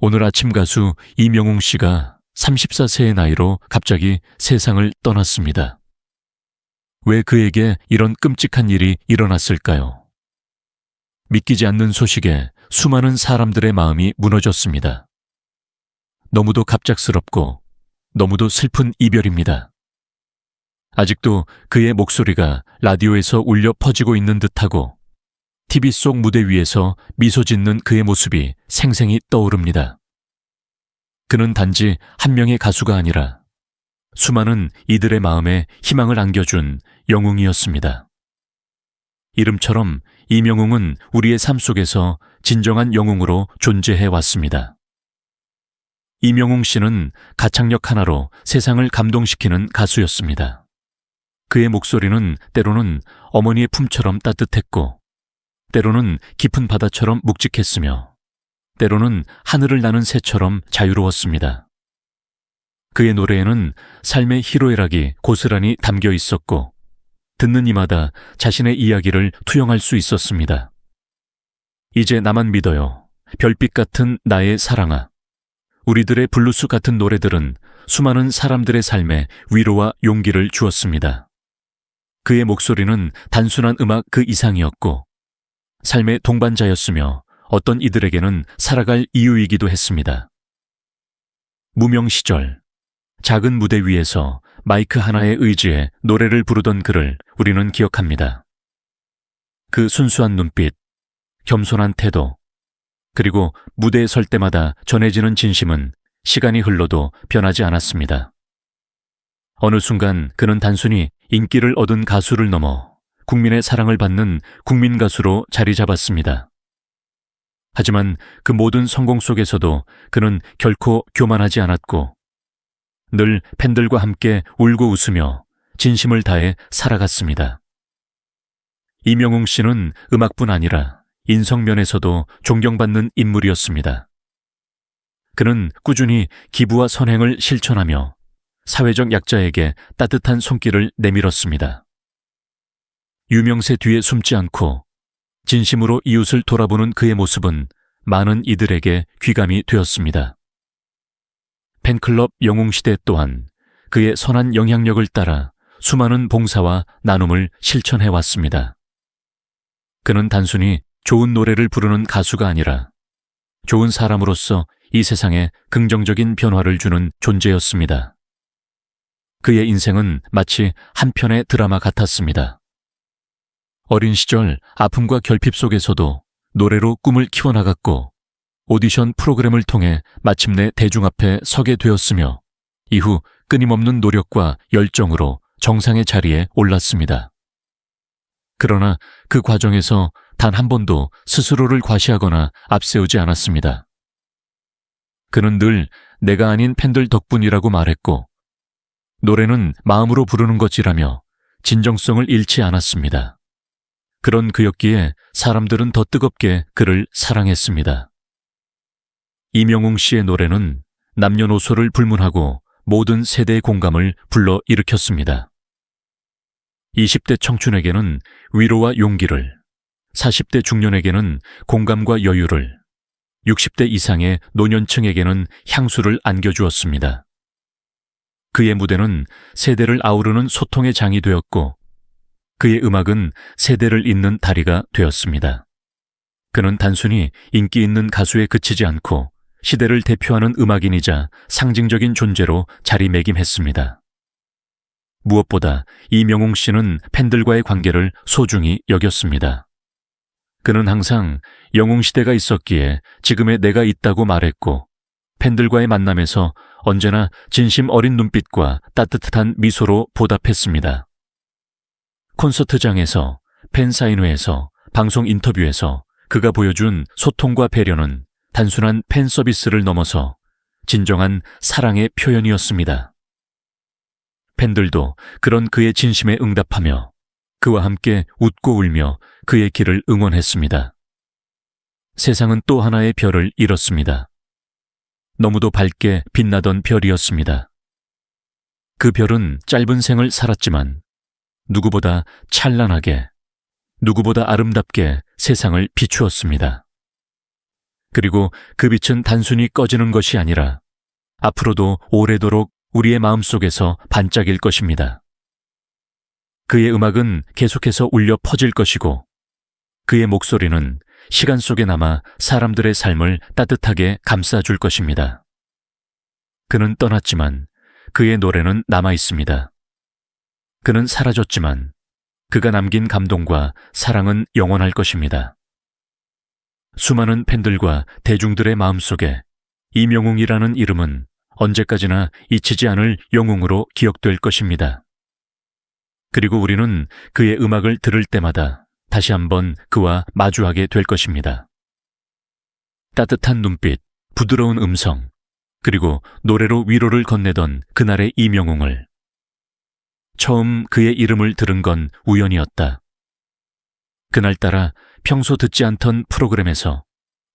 오늘 아침 가수 이명웅 씨가 34세의 나이로 갑자기 세상을 떠났습니다. 왜 그에게 이런 끔찍한 일이 일어났을까요? 믿기지 않는 소식에 수많은 사람들의 마음이 무너졌습니다. 너무도 갑작스럽고 너무도 슬픈 이별입니다. 아직도 그의 목소리가 라디오에서 울려 퍼지고 있는 듯하고 TV 속 무대 위에서 미소 짓는 그의 모습이 생생히 떠오릅니다. 그는 단지 한 명의 가수가 아니라 수많은 이들의 마음에 희망을 안겨준 영웅이었습니다. 이름처럼 이명웅은 우리의 삶 속에서 진정한 영웅으로 존재해 왔습니다. 이명웅 씨는 가창력 하나로 세상을 감동시키는 가수였습니다. 그의 목소리는 때로는 어머니의 품처럼 따뜻했고 때로는 깊은 바다처럼 묵직했으며 때로는 하늘을 나는 새처럼 자유로웠습니다. 그의 노래에는 삶의 희로애락이 고스란히 담겨 있었고 듣는 이마다 자신의 이야기를 투영할 수 있었습니다. 이제 나만 믿어요. 별빛 같은 나의 사랑아. 우리들의 블루스 같은 노래들은 수많은 사람들의 삶에 위로와 용기를 주었습니다. 그의 목소리는 단순한 음악 그 이상이었고 삶의 동반자였으며 어떤 이들에게는 살아갈 이유이기도 했습니다. 무명 시절 작은 무대 위에서 마이크 하나에 의지해 노래를 부르던 그를 우리는 기억합니다. 그 순수한 눈빛, 겸손한 태도, 그리고 무대에 설 때마다 전해지는 진심은 시간이 흘러도 변하지 않았습니다. 어느 순간 그는 단순히 인기를 얻은 가수를 넘어 국민의 사랑을 받는 국민 가수로 자리 잡았습니다. 하지만 그 모든 성공 속에서도 그는 결코 교만하지 않았고 늘 팬들과 함께 울고 웃으며 진심을 다해 살아갔습니다. 이명웅 씨는 음악뿐 아니라 인성면에서도 존경받는 인물이었습니다. 그는 꾸준히 기부와 선행을 실천하며 사회적 약자에게 따뜻한 손길을 내밀었습니다. 유명세 뒤에 숨지 않고 진심으로 이웃을 돌아보는 그의 모습은 많은 이들에게 귀감이 되었습니다. 팬클럽 영웅시대 또한 그의 선한 영향력을 따라 수많은 봉사와 나눔을 실천해왔습니다. 그는 단순히 좋은 노래를 부르는 가수가 아니라 좋은 사람으로서 이 세상에 긍정적인 변화를 주는 존재였습니다. 그의 인생은 마치 한 편의 드라마 같았습니다. 어린 시절 아픔과 결핍 속에서도 노래로 꿈을 키워나갔고 오디션 프로그램을 통해 마침내 대중 앞에 서게 되었으며 이후 끊임없는 노력과 열정으로 정상의 자리에 올랐습니다. 그러나 그 과정에서 단 한 번도 스스로를 과시하거나 앞세우지 않았습니다. 그는 늘 내가 아닌 팬들 덕분이라고 말했고 노래는 마음으로 부르는 것이라며 진정성을 잃지 않았습니다. 그런 그였기에 사람들은 더 뜨겁게 그를 사랑했습니다. 이명웅 씨의 노래는 남녀노소를 불문하고 모든 세대의 공감을 불러일으켰습니다. 20대 청춘에게는 위로와 용기를, 40대 중년에게는 공감과 여유를, 60대 이상의 노년층에게는 향수를 안겨주었습니다. 그의 무대는 세대를 아우르는 소통의 장이 되었고 그의 음악은 세대를 잇는 다리가 되었습니다. 그는 단순히 인기 있는 가수에 그치지 않고 시대를 대표하는 음악인이자 상징적인 존재로 자리매김했습니다. 무엇보다 이명웅 씨는 팬들과의 관계를 소중히 여겼습니다. 그는 항상 영웅시대가 있었기에 지금의 내가 있다고 말했고 팬들과의 만남에서 언제나 진심 어린 눈빛과 따뜻한 미소로 보답했습니다. 콘서트장에서, 팬사인회에서, 방송 인터뷰에서 그가 보여준 소통과 배려는 단순한 팬 서비스를 넘어서 진정한 사랑의 표현이었습니다. 팬들도 그런 그의 진심에 응답하며 그와 함께 웃고 울며 그의 길을 응원했습니다. 세상은 또 하나의 별을 잃었습니다. 너무도 밝게 빛나던 별이었습니다. 그 별은 짧은 생을 살았지만 누구보다 찬란하게, 누구보다 아름답게 세상을 비추었습니다. 그리고 그 빛은 단순히 꺼지는 것이 아니라 앞으로도 오래도록 우리의 마음속에서 반짝일 것입니다. 그의 음악은 계속해서 울려 퍼질 것이고 그의 목소리는 시간 속에 남아 사람들의 삶을 따뜻하게 감싸줄 것입니다. 그는 떠났지만 그의 노래는 남아 있습니다. 그는 사라졌지만 그가 남긴 감동과 사랑은 영원할 것입니다. 수많은 팬들과 대중들의 마음속에 이명웅이라는 이름은 언제까지나 잊히지 않을 영웅으로 기억될 것입니다. 그리고 우리는 그의 음악을 들을 때마다 다시 한번 그와 마주하게 될 것입니다. 따뜻한 눈빛, 부드러운 음성, 그리고 노래로 위로를 건네던 그날의 이명웅을. 처음 그의 이름을 들은 건 우연이었다. 그날따라 평소 듣지 않던 프로그램에서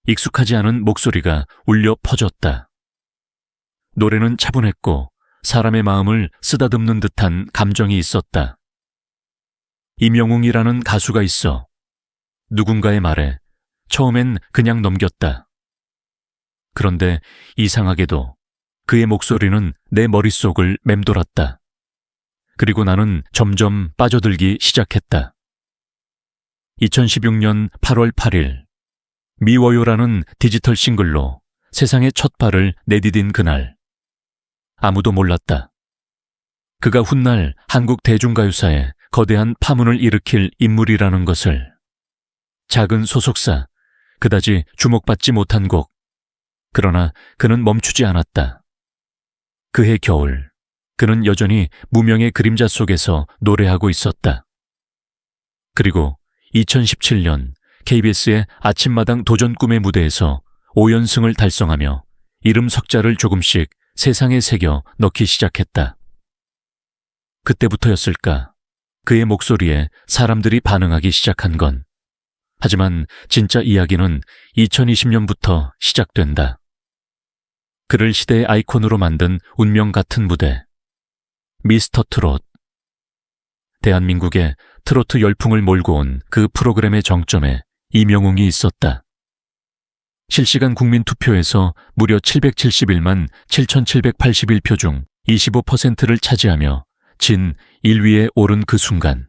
익숙하지 않은 목소리가 울려 퍼졌다. 노래는 차분했고 사람의 마음을 쓰다듬는 듯한 감정이 있었다. 이명웅이라는 가수가 있어. 누군가의 말에 처음엔 그냥 넘겼다. 그런데 이상하게도 그의 목소리는 내 머릿속을 맴돌았다. 그리고 나는 점점 빠져들기 시작했다. 2016년 8월 8일, 미워요라는 디지털 싱글로 세상의 첫 발을 내디딘 그날. 아무도 몰랐다. 그가 훗날 한국 대중가요사에 거대한 파문을 일으킬 인물이라는 것을. 작은 소속사, 그다지 주목받지 못한 곡. 그러나 그는 멈추지 않았다. 그해 겨울, 그는 여전히 무명의 그림자 속에서 노래하고 있었다. 그리고 2017년 KBS의 아침마당 도전 꿈의 무대에서 5연승을 달성하며 이름 석자를 조금씩 세상에 새겨 넣기 시작했다. 그때부터였을까? 그의 목소리에 사람들이 반응하기 시작한 건. 하지만 진짜 이야기는 2020년부터 시작된다. 그를 시대의 아이콘으로 만든 운명 같은 무대. 미스터 트롯. 대한민국에 트로트 열풍을 몰고 온 그 프로그램의 정점에 이명웅이 있었다. 실시간 국민 투표에서 무려 771만 7,781표 중 25%를 차지하며 진 1위에 오른 그 순간.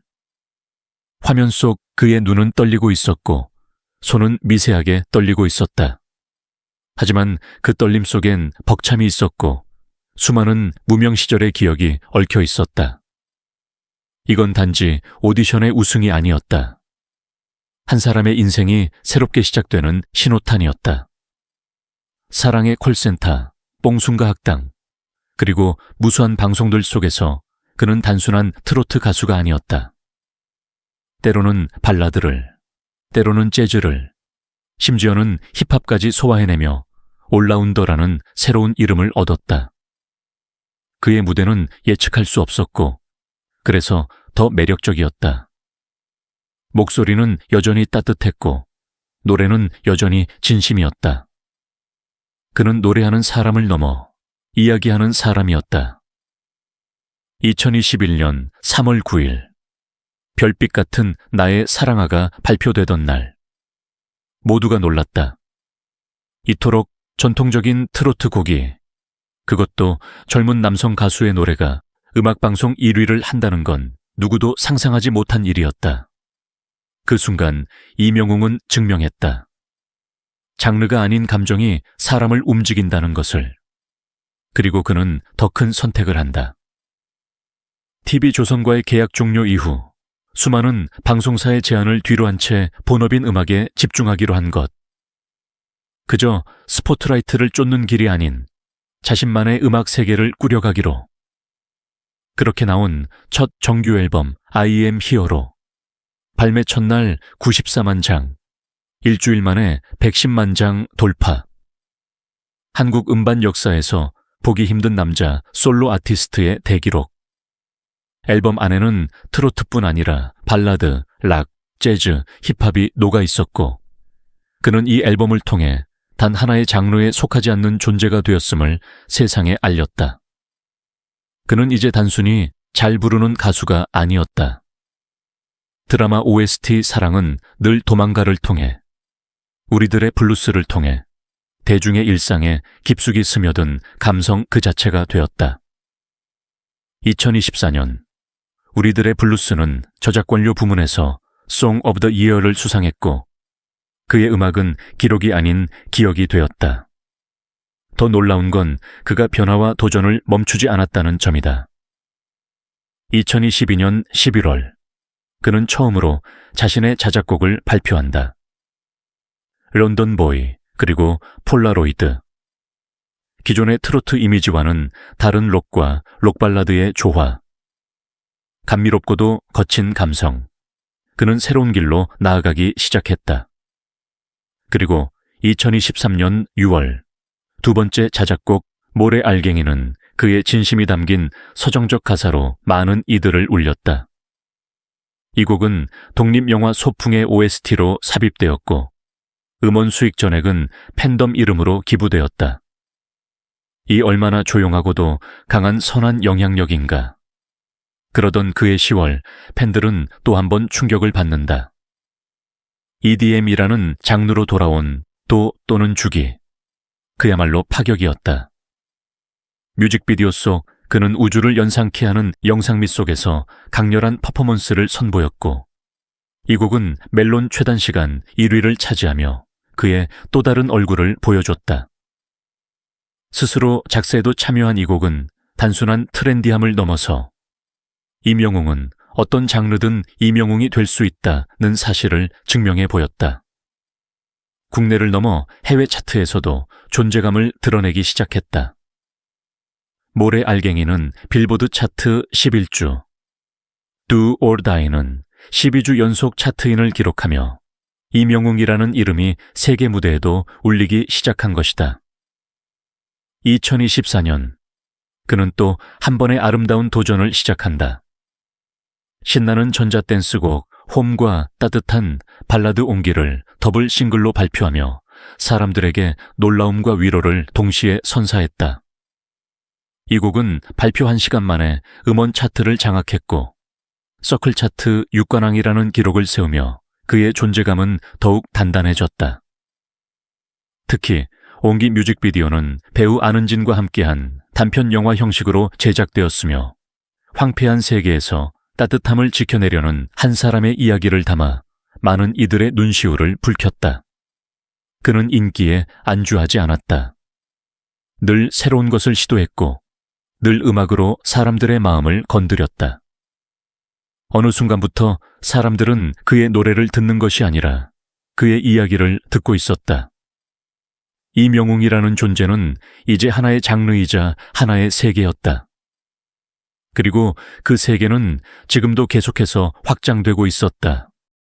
화면 속 그의 눈은 떨리고 있었고 손은 미세하게 떨리고 있었다. 하지만 그 떨림 속엔 벅참이 있었고 수많은 무명 시절의 기억이 얽혀 있었다. 이건 단지 오디션의 우승이 아니었다. 한 사람의 인생이 새롭게 시작되는 신호탄이었다. 사랑의 콜센터, 뽕순가 학당, 그리고 무수한 방송들 속에서 그는 단순한 트로트 가수가 아니었다. 때로는 발라드를, 때로는 재즈를, 심지어는 힙합까지 소화해내며 올라운더라는 새로운 이름을 얻었다. 그의 무대는 예측할 수 없었고 그래서 더 매력적이었다. 목소리는 여전히 따뜻했고 노래는 여전히 진심이었다. 그는 노래하는 사람을 넘어 이야기하는 사람이었다. 2021년 3월 9일 별빛 같은 나의 사랑아가 발표되던 날. 모두가 놀랐다. 이토록 전통적인 트로트 곡이, 그것도 젊은 남성 가수의 노래가 음악방송 1위를 한다는 건 누구도 상상하지 못한 일이었다. 그 순간 이명웅은 증명했다. 장르가 아닌 감정이 사람을 움직인다는 것을. 그리고 그는 더 큰 선택을 한다. TV조선과의 계약 종료 이후 수많은 방송사의 제안을 뒤로 한 채 본업인 음악에 집중하기로 한 것. 그저 스포트라이트를 쫓는 길이 아닌 자신만의 음악 세계를 꾸려가기로. 그렇게 나온 첫 정규 앨범 I am 히어로. 발매 첫날 94만 장, 일주일 만에 110만 장 돌파. 한국 음반 역사에서 보기 힘든 남자 솔로 아티스트의 대기록. 앨범 안에는 트로트뿐 아니라 발라드, 락, 재즈, 힙합이 녹아 있었고 그는 이 앨범을 통해 단 하나의 장르에 속하지 않는 존재가 되었음을 세상에 알렸다. 그는 이제 단순히 잘 부르는 가수가 아니었다. 드라마 OST 사랑은 늘 도망가를 통해, 우리들의 블루스를 통해 대중의 일상에 깊숙이 스며든 감성 그 자체가 되었다. 2024년 우리들의 블루스는 저작권료 부문에서 송 오브 더 이어를 수상했고 그의 음악은 기록이 아닌 기억이 되었다. 더 놀라운 건 그가 변화와 도전을 멈추지 않았다는 점이다. 2022년 11월 그는 처음으로 자신의 자작곡을 발표한다. 런던 보이 그리고 폴라로이드. 기존의 트로트 이미지와는 다른 록과 록발라드의 조화. 감미롭고도 거친 감성. 그는 새로운 길로 나아가기 시작했다. 그리고 2023년 6월 두 번째 자작곡 모래알갱이는 그의 진심이 담긴 서정적 가사로 많은 이들을 울렸다. 이 곡은 독립영화 소풍의 OST로 삽입되었고 음원 수익 전액은 팬덤 이름으로 기부되었다. 이 얼마나 조용하고도 강한 선한 영향력인가. 그러던 그의 10월 팬들은 또 한 번 충격을 받는다. EDM이라는 장르로 돌아온 도 또는 주기. 그야말로 파격이었다. 뮤직비디오 속 그는 우주를 연상케 하는 영상미 속에서 강렬한 퍼포먼스를 선보였고 이 곡은 멜론 최단 시간 1위를 차지하며 그의 또 다른 얼굴을 보여줬다. 스스로 작사에도 참여한 이 곡은 단순한 트렌디함을 넘어서 임영웅은 어떤 장르든 임영웅이 될 수 있다는 사실을 증명해 보였다. 국내를 넘어 해외 차트에서도 존재감을 드러내기 시작했다. 모래알갱이는 빌보드 차트 11주, Do or Die는 12주 연속 차트인을 기록하며 임영웅이라는 이름이 세계 무대에도 울리기 시작한 것이다. 2024년 그는 또 한 번의 아름다운 도전을 시작한다. 신나는 전자댄스곡 홈과 따뜻한 발라드 온기를 더블 싱글로 발표하며 사람들에게 놀라움과 위로를 동시에 선사했다. 이 곡은 발표 1시간 만에 음원 차트를 장악했고 서클 차트 6관왕이라는 기록을 세우며 그의 존재감은 더욱 단단해졌다. 특히 온기 뮤직비디오는 배우 안은진과 함께한 단편 영화 형식으로 제작되었으며 황폐한 세계에서 따뜻함을 지켜내려는 한 사람의 이야기를 담아 많은 이들의 눈시울을 붉혔다. 그는 인기에 안주하지 않았다. 늘 새로운 것을 시도했고 늘 음악으로 사람들의 마음을 건드렸다. 어느 순간부터 사람들은 그의 노래를 듣는 것이 아니라 그의 이야기를 듣고 있었다. 임영웅이라는 존재는 이제 하나의 장르이자 하나의 세계였다. 그리고 그 세계는 지금도 계속해서 확장되고 있었다.